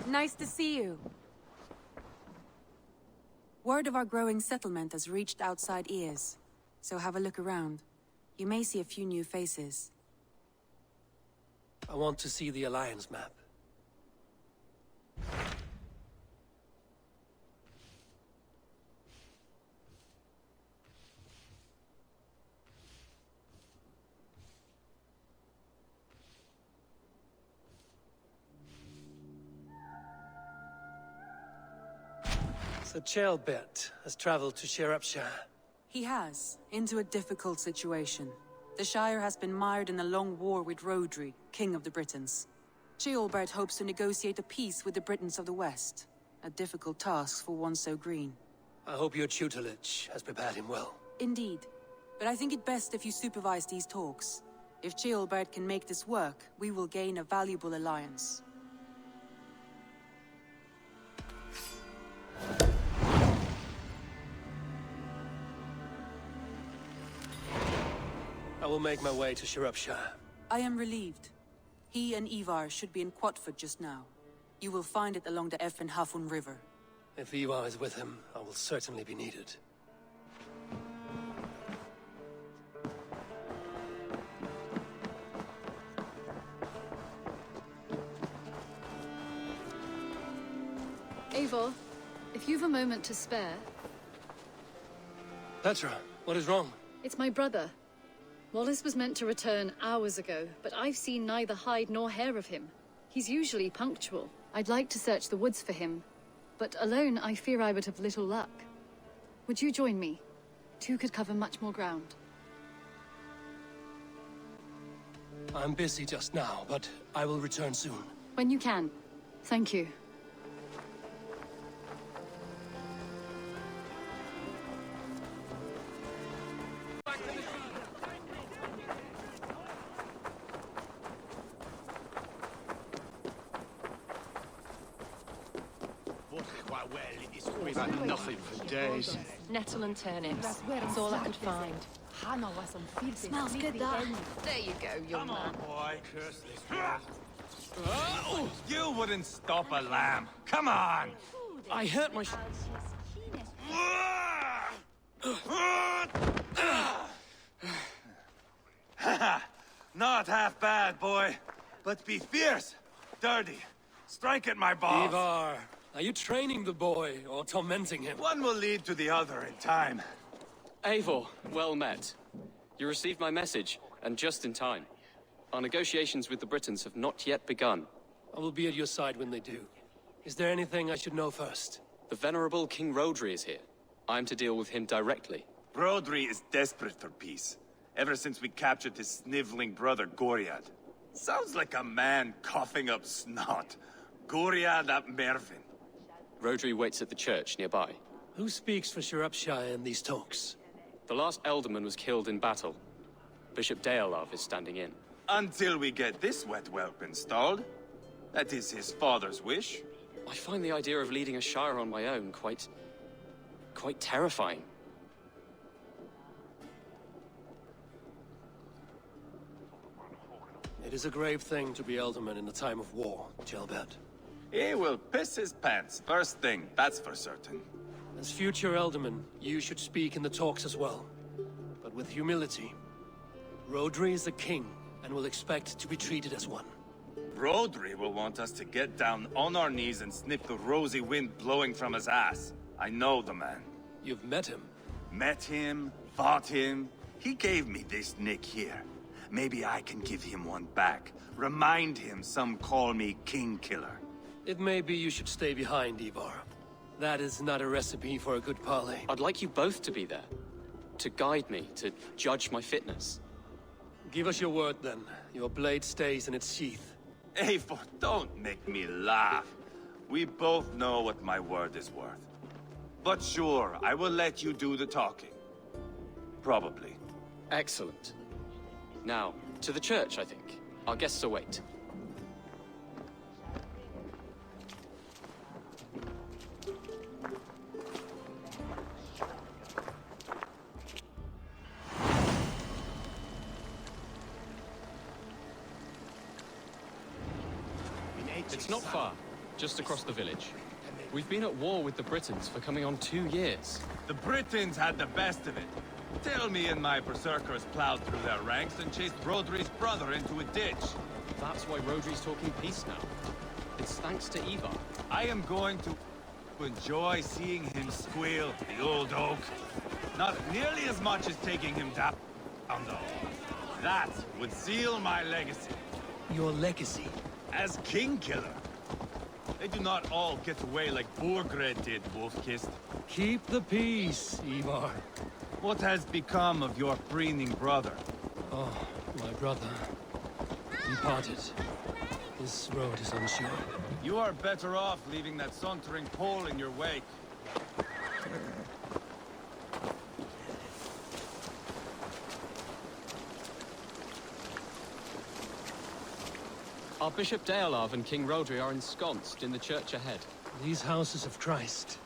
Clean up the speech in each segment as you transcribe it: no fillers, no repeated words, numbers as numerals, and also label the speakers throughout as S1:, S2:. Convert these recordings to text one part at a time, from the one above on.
S1: Nice to see you. Word of our growing settlement has reached outside ears, so have a look around. You may see a few new faces.
S2: I want to see the Alliance map. So Ceolbert has traveled to Shropshire.
S1: He has, into a difficult situation. The Shire has been mired in a long war with Rhodri, King of the Britons. Ceolbert hopes to negotiate a peace with the Britons of the West. A difficult task for one so green.
S2: I hope your tutelage has prepared him well.
S1: Indeed. But I think it best if you supervise these talks. If Ceolbert can make this work, we will gain a valuable alliance.
S2: I will make my way to Shropshire.
S1: I am relieved. He and Ivarr should be in Quatford just now. You will find it along the Effen Hafun River.
S2: If Ivarr is with him, I will certainly be needed.
S3: Eivor, if you've a moment to spare...
S2: Petra, what is wrong?
S3: It's my brother. Wallace was meant to return hours ago, but I've seen neither hide nor hair of him. He's usually punctual. I'd like to search the woods for him, but alone I fear I would have little luck. Would you join me? Two could cover much more ground.
S2: I'm busy just now, but I will return soon.
S3: When you can. Thank you.
S4: We've had nothing for days.
S5: Nettle and turnips. That's all I could find.
S3: Smells good, that.
S5: There you go, young man.
S4: Boy, curse this world. You wouldn't stop a lamb. Come on!
S2: I hurt my...
S4: Not half bad, boy. But be fierce, dirty. Strike at my balls.
S2: Ivarr, are you training the boy or tormenting him?
S4: One will lead to the other in time.
S6: Eivor, well met. You received my message, and just in time. Our negotiations with the Britons have not yet begun.
S2: I will be at your side when they do. Is there anything I should know first?
S6: The venerable King Rhodri is here. I am to deal with him directly.
S4: Rhodri is desperate for peace. Ever since we captured his sniveling brother, Goriad. Sounds like a man coughing up snot. Goriad ap Mervin.
S6: Rhodri waits at the church nearby.
S2: Who speaks for Shropshire in these talks?
S6: The last alderman was killed in battle. Bishop Deolaf is standing in.
S4: Until we get this wet whelp installed. That is his father's wish.
S6: I find the idea of leading a shire on my own quite terrifying.
S2: It is a grave thing to be alderman in a time of war, Ceolbert.
S4: He will piss his pants first thing, that's for certain.
S2: As future alderman, you should speak in the talks as well. But with humility. Rhodri is the king, and will expect to be treated as one.
S4: Rhodri will want us to get down on our knees and sniff the rosy wind blowing from his ass. I know the man.
S2: You've met him?
S4: Met him, fought him. He gave me this nick here. Maybe I can give him one back. Remind him some call me King Killer.
S2: It may be you should stay behind, Ivarr. That is not a recipe for a good parley.
S6: I'd like you both to be there. To guide me, to judge my fitness.
S2: Give us your word, then. Your blade stays in its sheath.
S4: Eivor, don't make me laugh. We both know what my word is worth. But sure, I will let you do the talking. Probably.
S6: Excellent. Now, to the church, I think. Our guests await. It's not far. just across the village. We've been at war with the Britons for coming on 2 years.
S4: The Britons had the best of it. Tell me and my berserkers plowed through their ranks and chased Rodri's brother into a ditch.
S6: That's why Rodri's talking peace now. It's thanks to Ivarr.
S4: I am going to enjoy seeing him squeal, the old oak. Not nearly as much as taking him down, though. That would seal my legacy.
S2: Your legacy?
S4: As King Killer. They do not all get away like Borgred did, Wolf-Kissed.
S2: Keep the peace, Ivarr.
S4: What has become of your preening brother?
S2: Oh, my brother. Departed. This road is unsure.
S4: You are better off leaving that sauntering pole in your wake.
S6: Our Bishop Deolav and King Rodri are ensconced in the church ahead.
S2: These houses of Christ,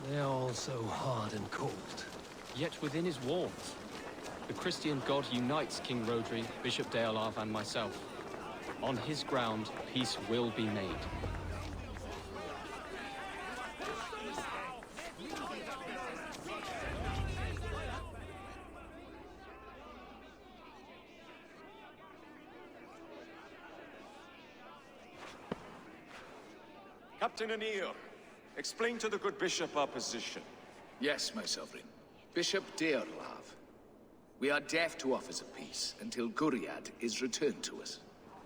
S2: they are all so hard and cold.
S6: Yet within his walls, the Christian God unites King Rodri, Bishop Deolav, and myself. On his ground, peace will be made.
S7: Captain Anir, explain to the good bishop our position.
S8: Yes, my sovereign. Bishop Deolav. We are deaf to offers of peace until Guriad is returned to us.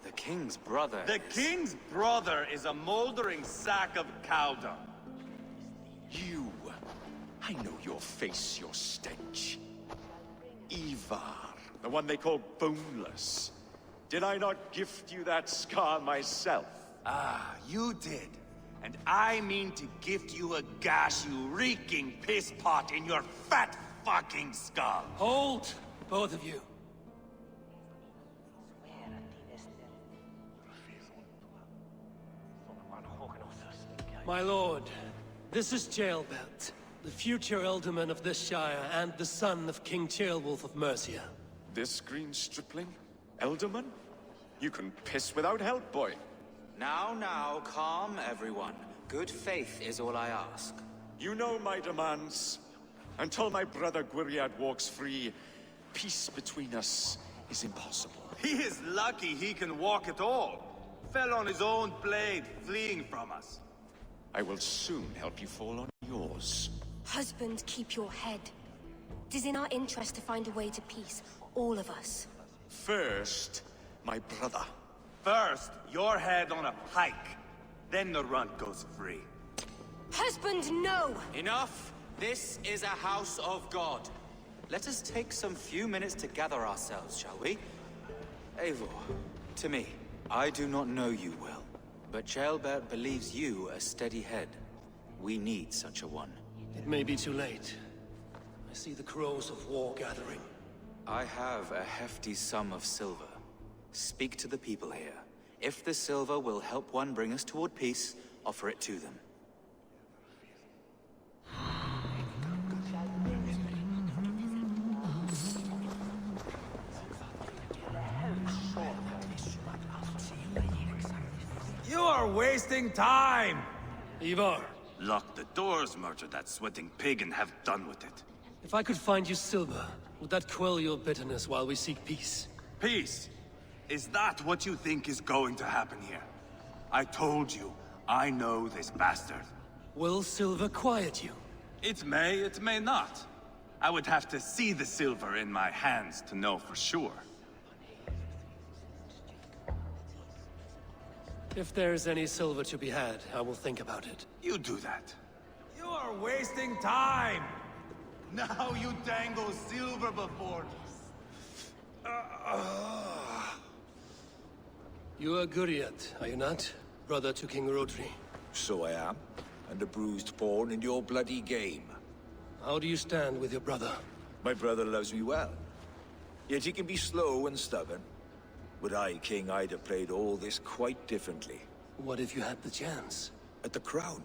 S7: The king's brother
S4: The king's brother is a moldering sack of cow dung.
S7: You! I know your face, your stench. Ivarr, the one they call boneless. Did I not gift you that scar myself?
S4: Ah, you did. And I mean to gift you a gash, you reeking piss pot in your fat fucking skull.
S2: Hold, both of you. My lord, this is Jailbelt, the future Ealdorman of this Shire and the son of King Ceolwulf of Mercia.
S7: This green stripling? Elderman? You can piss without help, boy.
S9: Now, calm everyone. Good faith is all I ask.
S7: You know my demands. Until my brother Gwiriad walks free, peace between us is impossible.
S4: He is lucky he can walk at all. Fell on his own blade, fleeing from us.
S7: I will soon help you fall on yours.
S10: Husband, keep your head. It is in our interest to find a way to peace, all of us.
S7: First, my brother.
S4: First, your head on a pike. Then the runt goes free.
S10: Husband, no!
S9: Enough! This is a house of God. Let us take some few minutes to gather ourselves, shall we? Eivor, to me, I do not know you well, but Ceolbert believes you a steady head. We need such a one.
S2: It may be too late. I see the crows of war gathering.
S9: I have a hefty sum of silver. Speak to the people here. If the silver will help one bring us toward peace, offer it to them.
S4: You are wasting time!
S2: Ivarr,
S4: Lock the doors, murder that sweating pig, and have done with it.
S2: if I could find you silver, would that quell your bitterness while we seek peace?
S4: Peace? Is that what you think is going to happen here? I told you, I know this bastard.
S2: Will silver quiet you?
S4: It may not. I would have to see the silver in my hands to know for sure.
S2: If there's any silver to be had, I will think about it.
S4: You do that. You are wasting time! Now you dangle silver before me.
S2: You are Guriat, are you not? Brother to King Rodri.
S11: So I am, and a bruised pawn in your bloody game.
S2: How do you stand with your brother?
S11: My brother loves me well. Yet he can be slow and stubborn. Were I king, I'd have played all this quite differently.
S2: What if you had the chance?
S11: At the crown,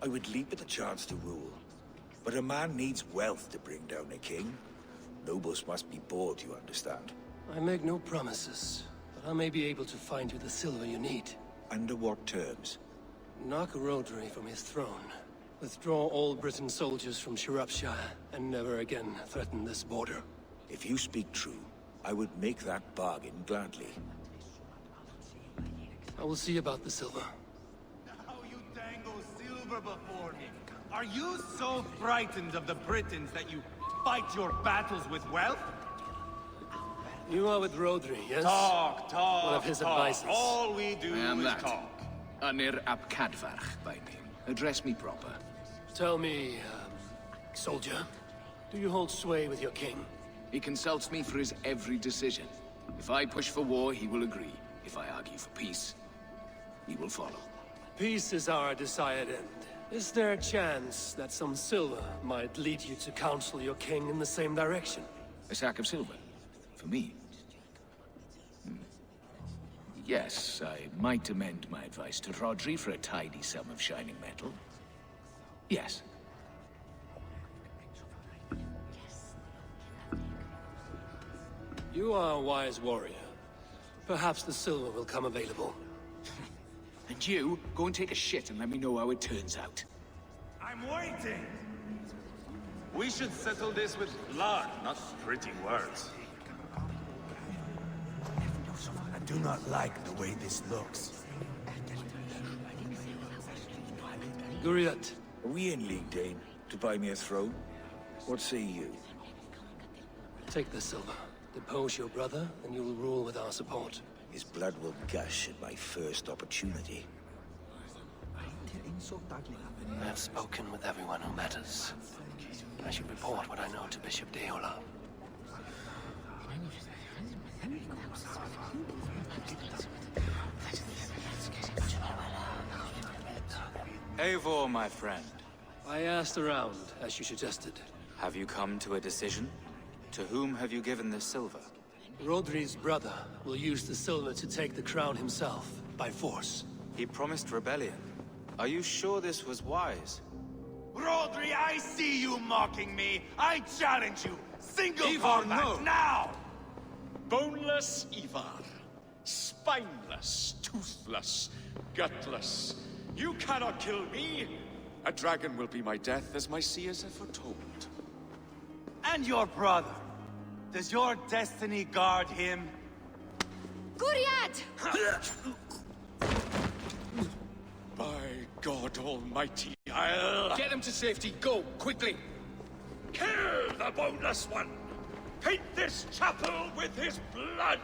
S11: I would leap at the chance to rule. But a man needs wealth to bring down a king. Nobles must be bought, you understand.
S2: I make no promises, but I may be able to find you the silver you need.
S11: Under what terms?
S2: Knock Rodri from his throne. Withdraw all Britain soldiers from Shropshire, and never again threaten this border.
S11: If you speak true, I would make that bargain gladly.
S2: I will see about the silver.
S4: Now you dangle silver before me. Are you so frightened of the Britons that you fight your battles with wealth?
S2: You are with Rodri, yes?
S4: Talk.
S2: One of his advices.
S4: All we do
S8: I am
S4: is
S8: that.
S4: talk.
S8: Anir ap Cadfarch by name. Address me proper.
S2: Tell me, soldier, do you hold sway with your king?
S8: He consults me for his every decision. If I push for war, he will agree. If I argue for peace, he will follow.
S2: Peace is our desired end. Is there a chance that some silver might lead you to counsel your king in the same direction?
S8: A sack of silver? For me? Yes, I might amend my advice to Rodri for a tidy sum of shining metal. Yes.
S2: You are a wise warrior. Perhaps the silver will come available.
S8: And you, go and take a shit and let me know how it turns out.
S4: I'm waiting! We should settle this with blood, not pretty words.
S11: I do not like the way this looks.
S2: Guriat,
S11: Are we in league, Dane, to buy me a throne? What say you?
S2: take the silver. Depose your brother, and you will rule with our support.
S11: His blood will gush at my first opportunity.
S2: I have spoken with everyone who matters. I should report what I know to Bishop Deola.
S9: Eivor, my friend.
S2: I asked around, as you suggested.
S9: Have you come to a decision? To whom have you given this silver?
S2: Rodri's brother will use the silver to take the crown himself, by force.
S9: He promised rebellion. Are you sure this was wise?
S4: Rodri, I see you mocking me! I challenge you! Single
S7: Ivarr,
S4: combat,
S7: no.
S4: now!
S7: Boneless Ivarr. Spineless, toothless, gutless. You cannot kill me! A dragon will be my death, as my seers have foretold.
S4: And your brother. Does your destiny guard him?
S10: Guriad!
S7: By God Almighty, I'll...
S8: Get him to safety, go, quickly!
S7: Kill the boneless one! Paint this chapel with his blood!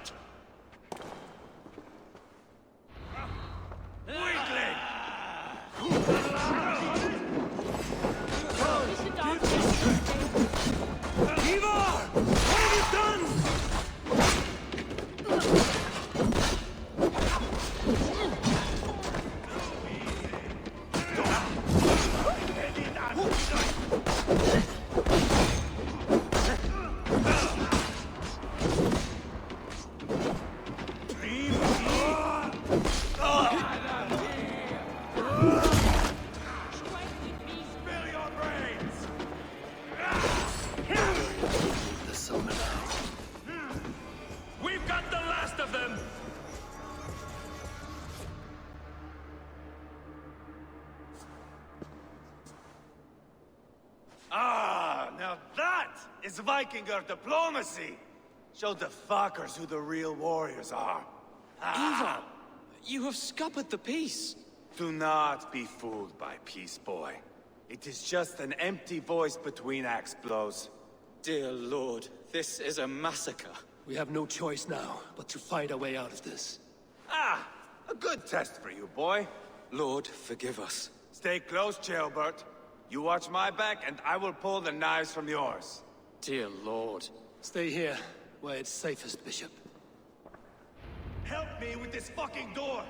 S4: Weakling!
S2: Ivarr! What have you done? The silver now.
S7: We've got the last of them!
S4: Ah, now that is Vikinger diplomacy! Show the fuckers who the real warriors are.
S6: Ivarr! You have scuppered the peace!
S4: Do not be fooled by peace, boy. It is just an empty voice between axe blows.
S9: Dear Lord, this is a massacre.
S2: We have no choice now, but to find our way out of this.
S4: Ah, a good test for you, boy.
S9: Lord, forgive us.
S4: Stay close, Jailbert. You watch my back, and I will pull the knives from yours.
S6: Dear Lord.
S2: Stay here, where it's safest, Bishop.
S4: Help me with this fucking door!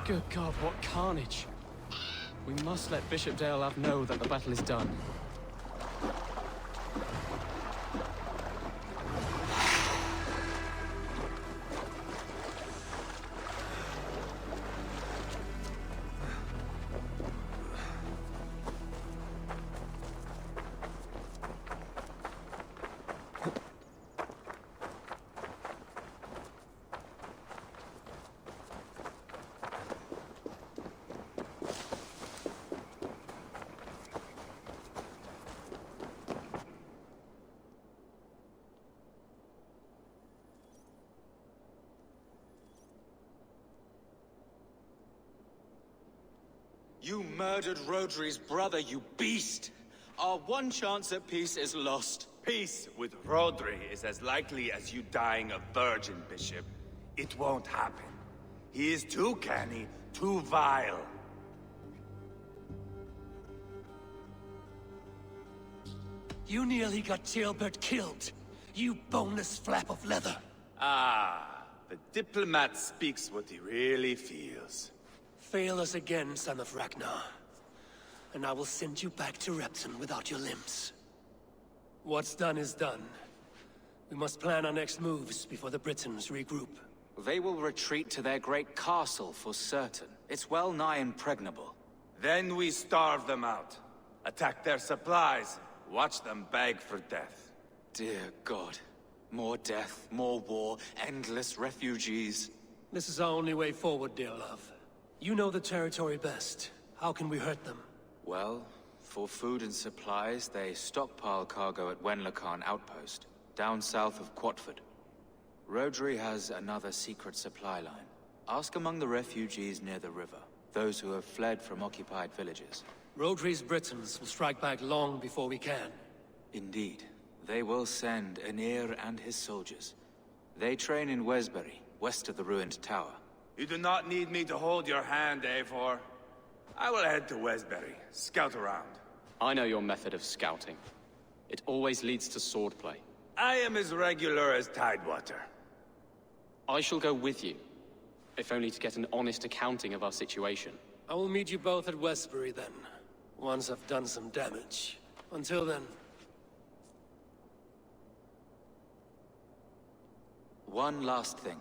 S6: Good God, what carnage! We must let Bishop Deolav know that the battle is done.
S9: You murdered Rodri's brother, you beast! Our one chance at peace is lost.
S4: Peace with Rodri is as likely as you dying a virgin, Bishop. It won't happen. He is too canny, too vile.
S2: You nearly got Ceolbert killed. You boneless flap of leather.
S4: Ah, the diplomat speaks what he really feels.
S2: fail us again, son of Ragnar, and I will send you back to Repton without your limbs. What's done is done. We must plan our next moves before the Britons regroup.
S9: They will retreat to their great castle for certain. It's well nigh impregnable.
S4: Then we starve them out. Attack their supplies. Watch them beg for death.
S9: Dear God. More death, more war, endless refugees.
S2: This is our only way forward, dear love. You know the territory best. How can we hurt them?
S9: Well, for food and supplies, they stockpile cargo at Wenlacan Outpost, down south of Quatford. Rodri has another secret supply line. Ask among the refugees near the river, those who have fled from occupied villages.
S2: Rodri's Britons will strike back long before we can.
S9: Indeed. They will send Aenir and his soldiers. They train in Wesbury, west of the ruined tower.
S4: You do not need me to hold your hand, Eivor. I will head to Wesbury, scout around.
S6: I know your method of scouting. It always leads to swordplay.
S4: I am as regular as Tidewater.
S6: I shall go with you, if only to get an honest accounting of our situation.
S2: I will meet you both at Westbury then, once I've done some damage. Until then...
S9: One last thing.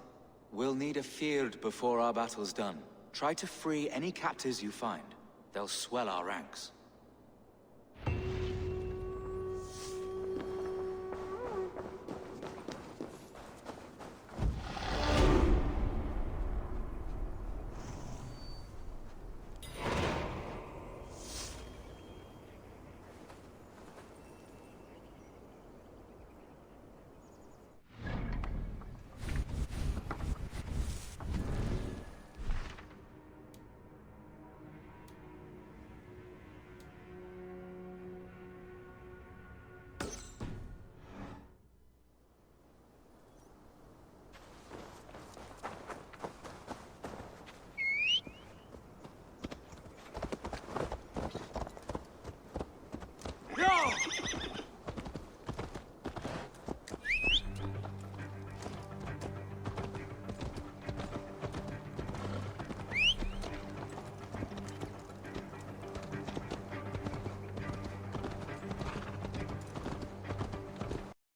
S9: We'll need a field before our battle's done. Try to free any captives you find. They'll swell our ranks.